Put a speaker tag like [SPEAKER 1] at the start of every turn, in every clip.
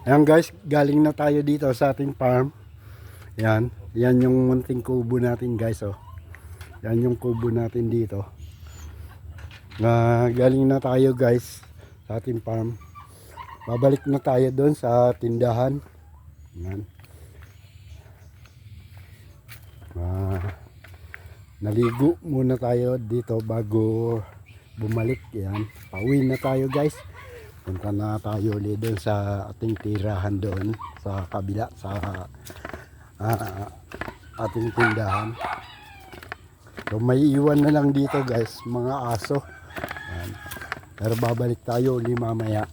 [SPEAKER 1] Ayan guys, galing na tayo dito sa ating farm. Yan, yan yung munting kubo natin guys, oh. Yan yung kubo natin dito. Galing na tayo guys sa ating farm. Babalik na tayo doon sa tindahan. Yan. Naligo muna tayo dito bago bumalik. Yan, pauwi na tayo guys. Punta na tayo ulit doon sa ating tirahan doon sa kabila sa ating tindahan. So may iwan na lang dito guys, mga aso. Yan. Pero babalik tayo ulit mamaya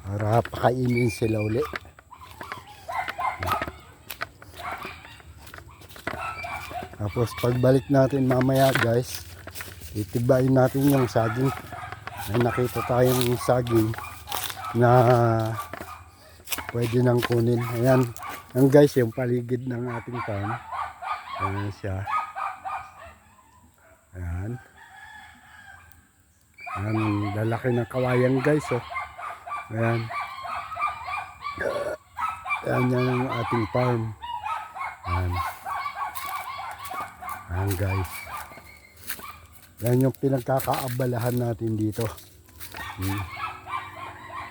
[SPEAKER 1] para pakainin sila ulit. Tapos pagbalik natin mamaya guys, itibayin natin yung saging. May nakita tayong saging na pwede nang kunin. Ayan, yan guys yung paligid ng ating farm. Ayan siya. Ayan. Ayan, lalaki ng kawayan guys, oh. Ayan. Ayan yan ang ating farm. Ayan. Ayan guys. Yan yung pinagkakaabalahan natin dito.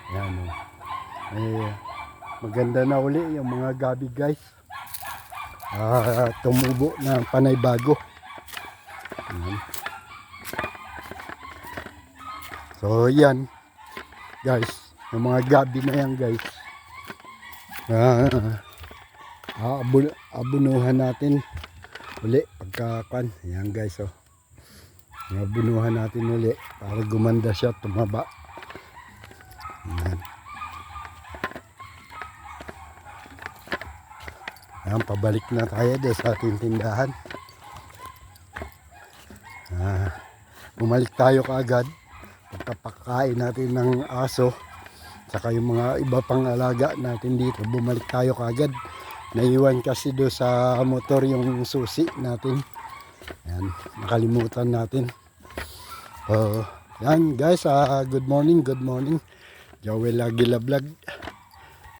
[SPEAKER 1] Yan, oh. Maganda na uli yung mga gabi guys. Tumubo na panay bago. Yan. So yan guys, yung mga gabi na yan guys. Abunuhan natin uli pagkakan. Yan guys, oh. Nabunuhan natin uli para gumanda siya, tumaba. Ayan. Ayan, pabalik na tayo din sa ating tindahan. Bumalik tayo kaagad pagkapakain natin ng aso saka yung mga iba pang alaga natin dito. Bumalik tayo kaagad, naiwan kasi do sa motor yung susi natin. Ayan, nakalimutan natin. Yan guys, good morning, Joel Aguila Vlog.